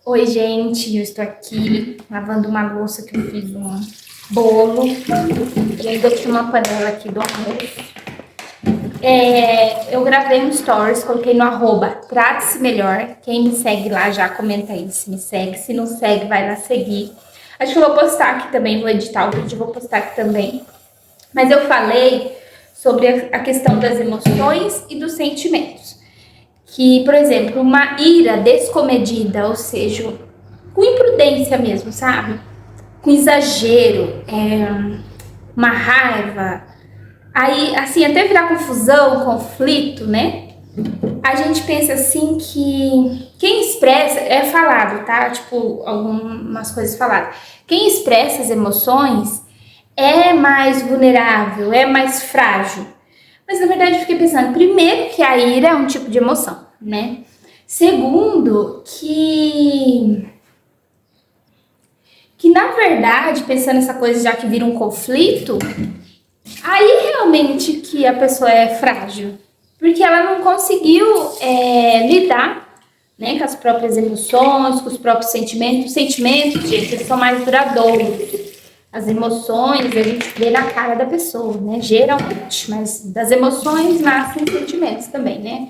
Oi, gente, eu estou aqui lavando uma louça que eu fiz um bolo e ainda tinha uma panela aqui do arroz. Eu gravei um stories, coloquei no @trate-se melhor. Quem me segue lá já comenta aí se me segue, se não segue vai lá seguir. Acho que eu vou postar aqui também, vou editar o vídeo, vou postar aqui também. Mas eu falei sobre a questão das emoções e dos sentimentos. Que, por exemplo, uma ira descomedida, ou seja, com imprudência mesmo, sabe? Com exagero, uma raiva, aí, assim, até virar confusão, conflito, né? A gente pensa assim que quem expressa, é falado, tá? Tipo, algumas coisas faladas. Quem expressa as emoções é mais vulnerável, é mais frágil. Mas, na verdade, eu fiquei pensando, primeiro, que a ira é um tipo de emoção, né? Segundo, que na verdade, pensando nessa coisa já que vira um conflito, aí realmente que a pessoa é frágil. Porque ela não conseguiu lidar, né, com as próprias emoções, com os próprios sentimentos. Os sentimentos, gente, eles são mais duradouros. As emoções a gente vê na cara da pessoa, né? Geralmente. Mas das emoções nascem sentimentos também, né?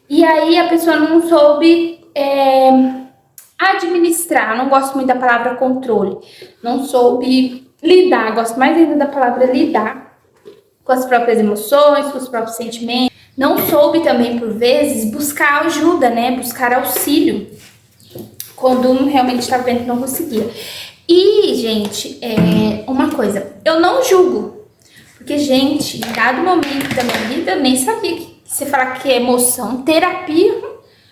E aí a pessoa não soube administrar, não gosto muito da palavra controle, não soube lidar, gosto mais ainda da palavra lidar com as próprias emoções, com os próprios sentimentos. Não soube também, por vezes, buscar ajuda, né? Buscar auxílio quando realmente estava vendo que não conseguia. E, gente, uma coisa, eu não julgo, porque, gente, em dado momento da minha vida, eu nem sabia que você falar que é emoção, terapia,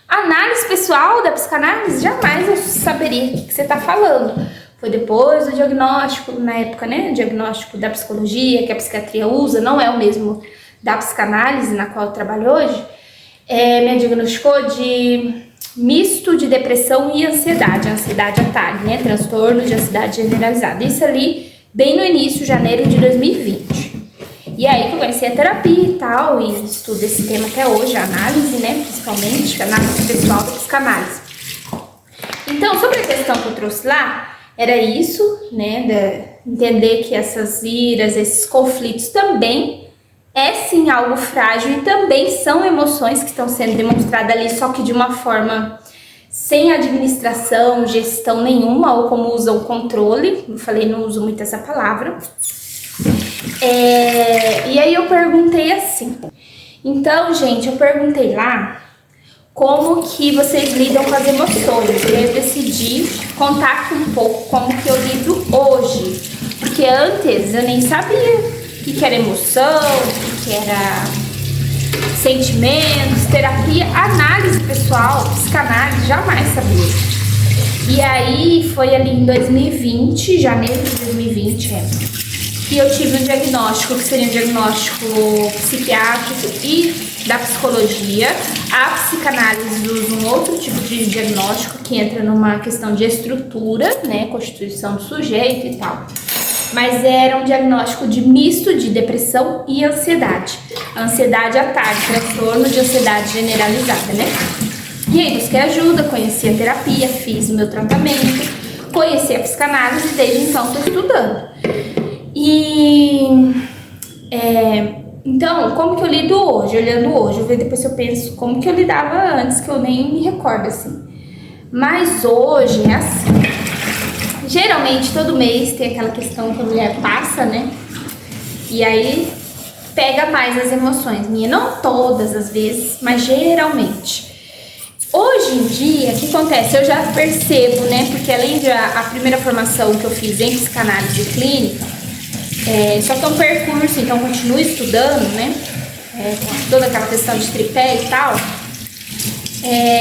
análise pessoal da psicanálise, jamais eu saberia o que você está falando. Foi depois do diagnóstico, na época, né? O diagnóstico da psicologia, que a psiquiatria usa, não é o mesmo da psicanálise, na qual eu trabalho hoje. Me diagnosticou de misto de depressão e ansiedade. Ansiedade ATAG, né? Transtorno de ansiedade generalizada. Isso ali, bem no início, janeiro de 2020. E aí que eu conheci a terapia e tal, e estudo esse tema até hoje, a análise, né? Principalmente, a análise pessoal da psicanálise. Então, sobre a questão que eu trouxe lá, era isso, né? Entender que essas iras, esses conflitos também é sim algo frágil e também são emoções que estão sendo demonstradas ali, só que de uma forma sem administração, gestão nenhuma, ou como usam controle. Eu falei, não uso muito essa palavra. E aí eu perguntei assim. Então, gente, eu perguntei lá como que vocês lidam com as emoções. E aí eu decidi contar aqui um pouco como que eu lido hoje. Porque antes eu nem sabia o que era emoção, o que era sentimentos, terapia, análise pessoal, psicanálise, jamais sabia. E aí foi ali em 2020, janeiro de 2020, que eu tive um diagnóstico, que seria um diagnóstico psiquiátrico e da psicologia. A psicanálise usa um outro tipo de diagnóstico que entra numa questão de estrutura, né, constituição do sujeito e tal. Mas era um diagnóstico de misto de depressão e ansiedade. Ansiedade ATAG, transtorno de ansiedade generalizada, né? E aí busquei ajuda, conheci a terapia, fiz o meu tratamento, conheci a psicanálise e desde então estou estudando. Então, como que eu lido hoje? Olhando hoje, depois eu penso como que eu lidava antes, que eu nem me recordo assim. Mas hoje é assim. Geralmente, todo mês tem aquela questão que a mulher passa, né? E aí pega mais as emoções minhas. Não todas as vezes, mas geralmente. Hoje em dia, o que acontece? Eu já percebo, né? Porque além da primeira formação que eu fiz em psicanálise clínica, só que é um percurso, então continuo estudando, né? Toda aquela questão de tripé e tal.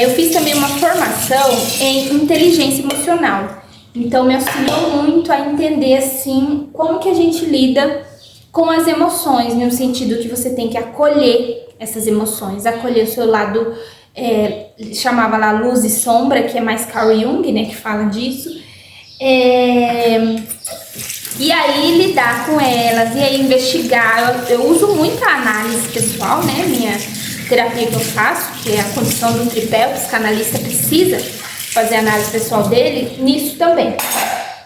Eu fiz também uma formação em inteligência emocional. Então me auxiliou muito a entender, assim, como que a gente lida com as emoções, no sentido que você tem que acolher essas emoções, acolher o seu lado, chamava lá luz e sombra, que é mais Carl Jung, né, que fala disso. E aí lidar com elas, e aí investigar. Eu uso muito a análise pessoal, né, minha terapia que eu faço, que é a condição do tripé, o psicanalista precisa fazer a análise pessoal dele nisso também.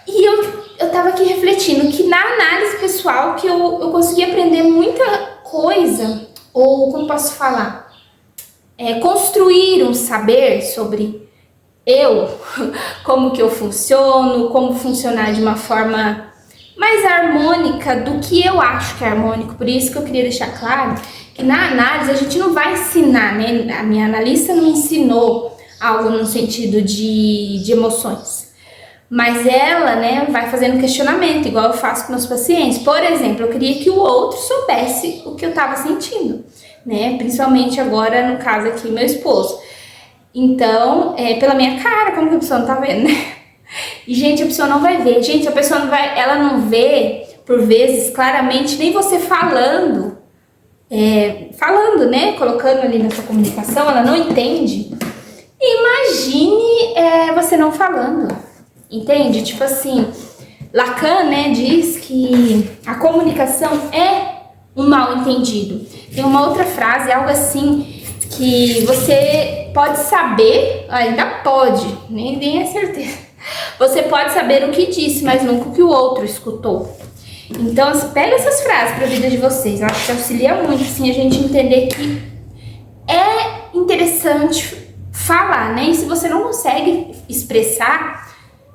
E eu tava aqui refletindo que na análise pessoal que eu consegui aprender muita coisa, ou como posso falar, construir um saber sobre eu, como que eu funciono, como funcionar de uma forma mais harmônica do que eu acho que é harmônico. Por isso que eu queria deixar claro que na análise a gente não vai ensinar, né? A minha analista não ensinou algo no sentido de emoções. Mas ela, né, vai fazendo questionamento, igual eu faço com meus pacientes. Por exemplo, eu queria que o outro soubesse o que eu estava sentindo, né? Principalmente agora, no caso aqui, meu esposo. Então, pela minha cara, como que a pessoa não tá vendo, né? E, gente, a pessoa não vai ver. Gente, a pessoa não vai, ela não vê, por vezes, claramente, nem você falando, né? Colocando ali na sua comunicação, ela não entende. Imagine você não falando. Entende? Tipo assim, Lacan, né, diz que a comunicação é um mal entendido. Tem uma outra frase, algo assim, que você pode saber, ainda pode, nem é certeza. Você pode saber o que disse, mas nunca o que o outro escutou. Então, pega essas frases para a vida de vocês. Eu acho que auxilia muito, assim, a gente entender que é interessante falar, né? E se você não consegue expressar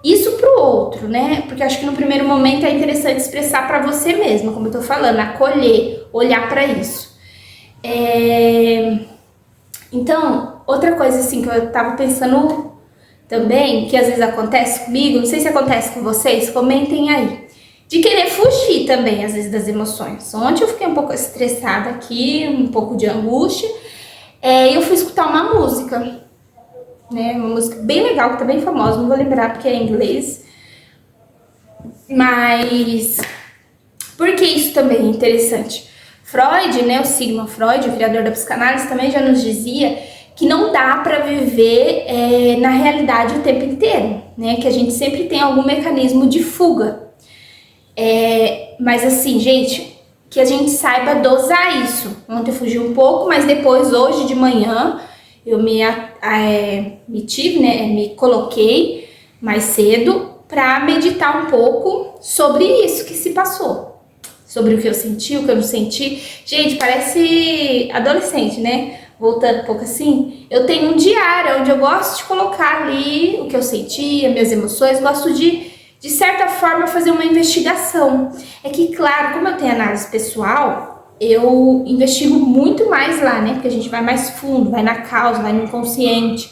isso pro outro, né? Porque acho que no primeiro momento é interessante expressar para você mesmo, como eu tô falando, acolher, olhar para isso. Então, outra coisa assim que eu tava pensando também, que às vezes acontece comigo, não sei se acontece com vocês, comentem aí, de querer fugir também, às vezes, das emoções. Ontem eu fiquei um pouco estressada aqui, um pouco de angústia, e eu fui escutar uma música, né, uma música bem legal, que tá bem famosa, não vou lembrar porque é em inglês, mas por que isso também é interessante? Freud, né, o Sigmund Freud, o criador da psicanálise, também já nos dizia que não dá para viver na realidade o tempo inteiro, né, que a gente sempre tem algum mecanismo de fuga, mas assim, gente, que a gente saiba dosar isso. Ontem eu fugi um pouco, mas depois, hoje de manhã, eu me coloquei mais cedo para meditar um pouco sobre isso que se passou, sobre o que eu senti, o que eu não senti. Gente, parece adolescente, né? Voltando um pouco assim, eu tenho um diário onde eu gosto de colocar ali o que eu senti, as minhas emoções, gosto de certa forma fazer uma investigação. É que, claro, como eu tenho análise pessoal, eu investigo muito mais lá, né? Porque a gente vai mais fundo, vai na causa, vai no inconsciente.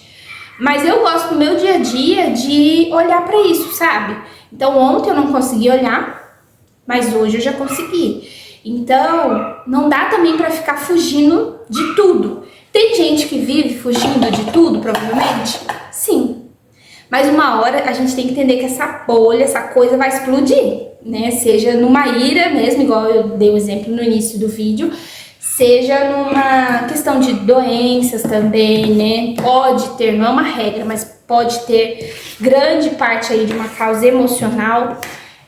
Mas eu gosto no meu dia a dia de olhar pra isso, sabe? Então ontem eu não consegui olhar, mas hoje eu já consegui. Então não dá também pra ficar fugindo de tudo. Tem gente que vive fugindo de tudo, provavelmente? Sim. Mas uma hora a gente tem que entender que essa bolha, essa coisa vai explodir, né? Seja numa ira mesmo, igual eu dei o exemplo no início do vídeo, seja numa questão de doenças também, né? Pode ter, não é uma regra, mas pode ter grande parte aí de uma causa emocional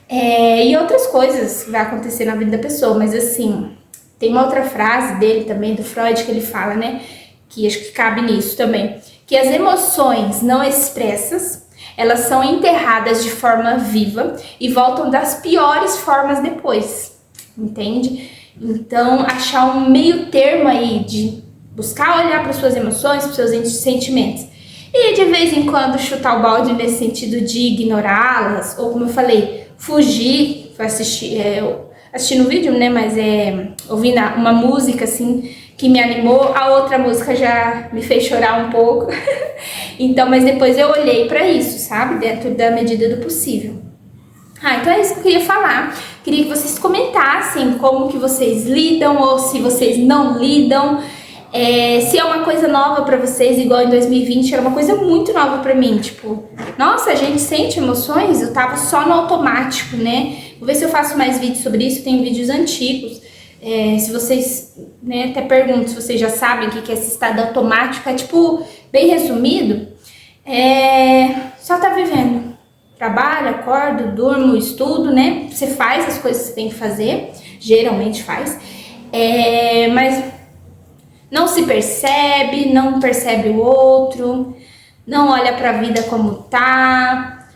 e outras coisas que vai acontecer na vida da pessoa. Mas assim, tem uma outra frase dele também, do Freud, que ele fala, né? Que acho que cabe nisso também, que as emoções não expressas, elas são enterradas de forma viva e voltam das piores formas depois, entende? Então, achar um meio termo aí de buscar olhar para suas emoções, para seus sentimentos e de vez em quando chutar o balde nesse sentido de ignorá-las, ou como eu falei, fugir, assistindo o vídeo, né, mas ouvindo uma música assim que me animou, a outra música já me fez chorar um pouco. Então, mas depois eu olhei pra isso, sabe? Dentro da medida do possível. Então é isso que eu queria falar. Queria que vocês comentassem como que vocês lidam ou se vocês não lidam. Se é uma coisa nova pra vocês, igual em 2020, era uma coisa muito nova pra mim. Tipo, nossa, a gente sente emoções? Eu tava só no automático, né? Vou ver se eu faço mais vídeos sobre isso, tem vídeos antigos. Se vocês, né, até pergunto se vocês já sabem o que é esse estado automático, tipo, bem resumido, só tá vivendo. Trabalho, acordo, durmo, estudo, né? Você faz as coisas que você tem que fazer, geralmente faz, mas não se percebe, não percebe o outro, não olha para a vida como tá.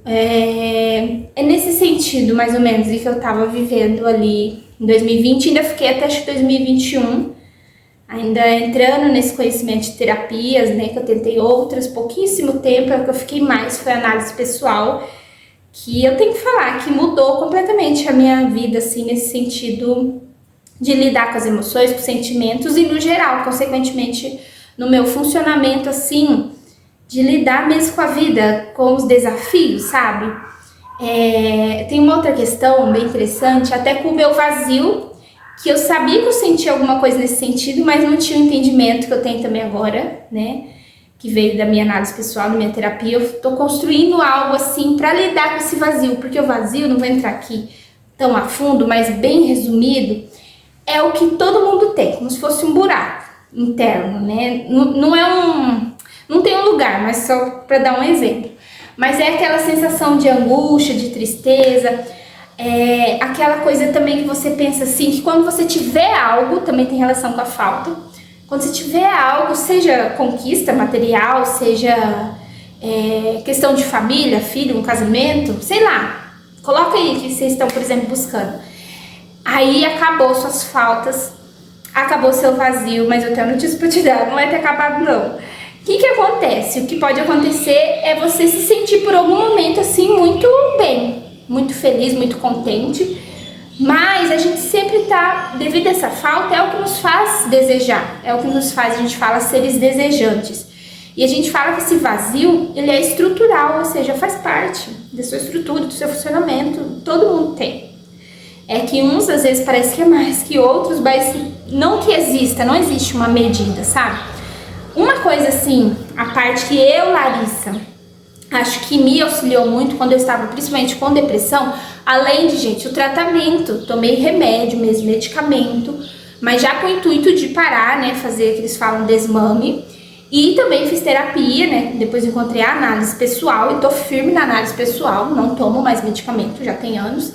É nesse sentido, mais ou menos, que eu tava vivendo ali em 2020, ainda fiquei até acho que 2021, ainda entrando nesse conhecimento de terapias, né, que eu tentei outras, pouquíssimo tempo, é que eu fiquei mais, foi análise pessoal, que eu tenho que falar que mudou completamente a minha vida, assim, nesse sentido de lidar com as emoções, com os sentimentos e no geral, consequentemente, no meu funcionamento, assim, de lidar mesmo com a vida, com os desafios, sabe? Tem uma outra questão bem interessante, até com o meu vazio, que eu sabia que eu sentia alguma coisa nesse sentido, mas não tinha o entendimento que eu tenho também agora, né? Que veio da minha análise pessoal, da minha terapia. Eu tô construindo algo assim para lidar com esse vazio, porque o vazio, não vou entrar aqui tão a fundo, mas bem resumido, é o que todo mundo tem, como se fosse um buraco interno, né? Não tem um lugar, mas só para dar um exemplo. Mas é aquela sensação de angústia, de tristeza, aquela coisa também que você pensa assim, que quando você tiver algo, também tem relação com a falta, quando você tiver algo, seja conquista material, seja questão de família, filho, um casamento, sei lá, coloca aí que vocês estão, por exemplo, buscando. Aí acabou suas faltas, acabou seu vazio, mas eu tenho uma notícia pra te dar, não vai ter acabado não. O que acontece? O que pode acontecer é você se sentir por algum momento assim muito bem, muito feliz, muito contente, mas a gente sempre tá, devido a essa falta, é o que nos faz desejar, é o que nos faz, a gente fala, seres desejantes. E a gente fala que esse vazio, ele é estrutural, ou seja, faz parte da sua estrutura, do seu funcionamento, todo mundo tem. É que uns às vezes parece que é mais que outros, mas não que exista, não existe uma medida, sabe? Uma coisa assim, a parte que eu, Larissa, acho que me auxiliou muito quando eu estava principalmente com depressão, além de, gente, o tratamento, tomei remédio mesmo, medicamento, mas já com o intuito de parar, né, fazer o que eles falam desmame, e também fiz terapia, né, depois encontrei a análise pessoal e tô firme na análise pessoal, não tomo mais medicamento, já tem anos,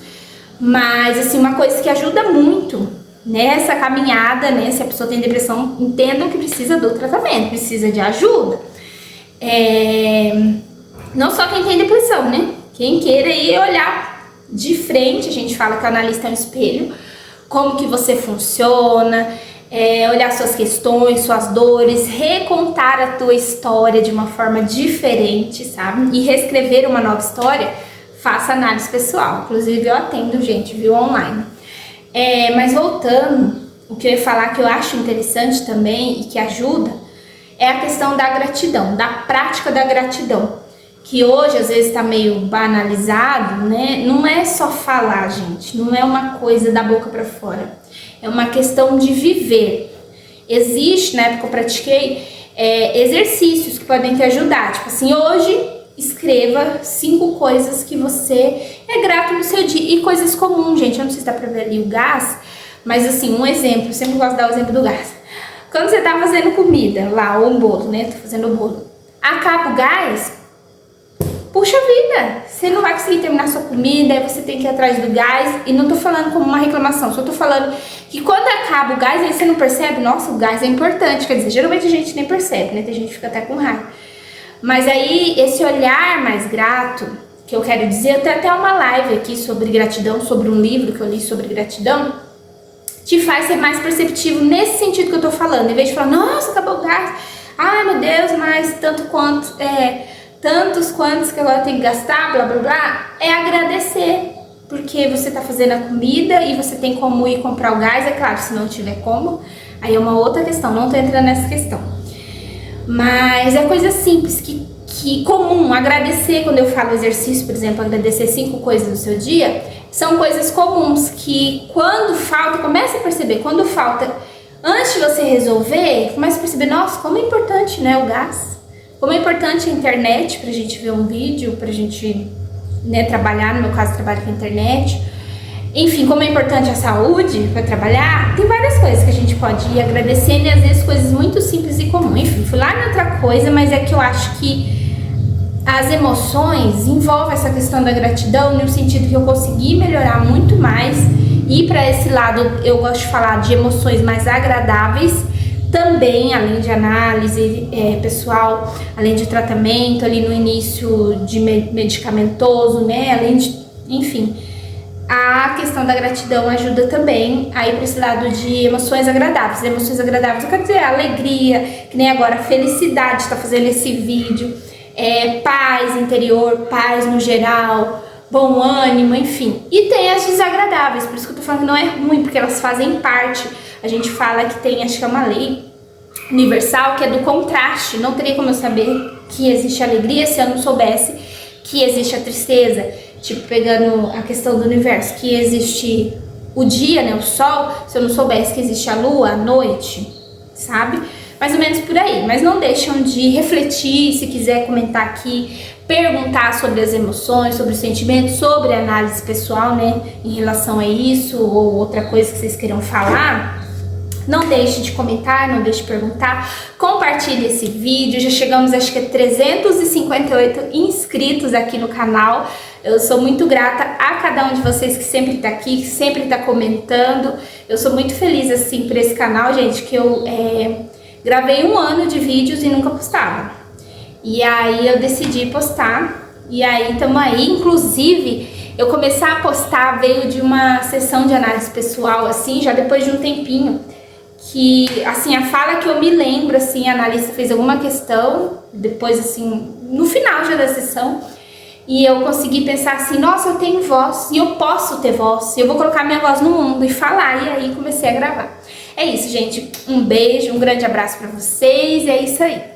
mas assim, uma coisa que ajuda muito nessa caminhada, né, se a pessoa tem depressão, entendam que precisa do tratamento, precisa de ajuda. Não só quem tem depressão, né, quem queira ir olhar de frente, a gente fala que o analista é um espelho, como que você funciona, olhar suas questões, suas dores, recontar a tua história de uma forma diferente, sabe, e reescrever uma nova história. Faça análise pessoal, inclusive eu atendo, gente, viu, online. Mas voltando, o que eu ia falar que eu acho interessante também e que ajuda é a questão da gratidão, da prática da gratidão, que hoje às vezes está meio banalizado, né? Não é só falar, gente, não é uma coisa da boca para fora, é uma questão de viver. Existe, na época que eu pratiquei, exercícios que podem te ajudar, tipo assim, hoje escreva 5 coisas que você é grato no seu dia. E coisas comuns, gente. Eu não sei se dá pra ver ali o gás, mas assim, um exemplo. Eu sempre gosto de dar o exemplo do gás. Quando você tá fazendo comida lá, ou um bolo, né? Tô fazendo o bolo. Acaba o gás, puxa vida. Você não vai conseguir terminar sua comida, aí você tem que ir atrás do gás. E não tô falando como uma reclamação, só tô falando que quando acaba o gás, aí você não percebe, nossa, o gás é importante. Quer dizer, geralmente a gente nem percebe, né? Tem gente que fica até com raiva. Mas aí, esse olhar mais grato, que eu quero dizer, eu tenho até uma live aqui sobre gratidão, sobre um livro que eu li sobre gratidão, te faz ser mais perceptivo nesse sentido que eu tô falando. Em vez de falar, nossa, acabou o gás, ai meu Deus, mas tantos quantos que agora tem que gastar, blá blá blá, é agradecer. Porque você tá fazendo a comida e você tem como ir comprar o gás, é claro, se não tiver como, aí é uma outra questão, não tô entrando nessa questão. Mas é coisa simples, que comum, agradecer, quando eu falo exercício, por exemplo, agradecer 5 coisas no seu dia, são coisas comuns que quando falta, começa a perceber, quando falta, antes de você resolver, começa a perceber, nossa, como é importante, né, o gás, como é importante a internet pra gente ver um vídeo, pra gente, né, trabalhar, no meu caso trabalho com a internet, enfim, como é importante a saúde para trabalhar, tem várias coisas que a gente pode ir agradecendo e às vezes coisas muito simples e comuns. Enfim, fui lá em outra coisa, mas é que eu acho que as emoções envolvem essa questão da gratidão no sentido que eu consegui melhorar muito mais e para esse lado eu gosto de falar de emoções mais agradáveis também, além de análise pessoal, além de tratamento, ali no início de medicamentoso, né? Além de, enfim, a questão da gratidão ajuda também a ir para esse lado de emoções agradáveis. Emoções agradáveis, eu quero dizer, alegria, que nem agora, felicidade de estar fazendo esse vídeo, paz interior, paz no geral, bom ânimo, enfim. E tem as desagradáveis, por isso que eu tô falando que não é ruim, porque elas fazem parte. A gente fala que tem, acho que é uma lei universal, que é do contraste. Não teria como eu saber que existe alegria se eu não soubesse que existe a tristeza. Tipo, pegando a questão do universo, que existe o dia, né, o sol, se eu não soubesse que existe a lua, a noite, sabe? Mais ou menos por aí. Mas não deixam de refletir, se quiser comentar aqui, perguntar sobre as emoções, sobre os sentimentos, sobre a análise pessoal, né, em relação a isso, ou outra coisa que vocês queiram falar. Não deixe de comentar, não deixe de perguntar, compartilhe esse vídeo. Já chegamos, acho que a 358 inscritos aqui no canal. Eu sou muito grata a cada um de vocês que sempre tá aqui, que sempre tá comentando. Eu sou muito feliz, assim, por esse canal, gente, que eu gravei 1 ano de vídeos e nunca postava. E aí eu decidi postar, e aí tamo aí. Inclusive, eu começar a postar veio de uma sessão de análise pessoal, assim, já depois de um tempinho. Que, assim, a fala que eu me lembro, assim, a analista fez alguma questão, depois, assim, no final já da sessão, e eu consegui pensar assim, nossa, eu tenho voz, e eu posso ter voz, e eu vou colocar minha voz no mundo e falar, e aí comecei a gravar. É isso, gente, um beijo, um grande abraço pra vocês, é isso aí.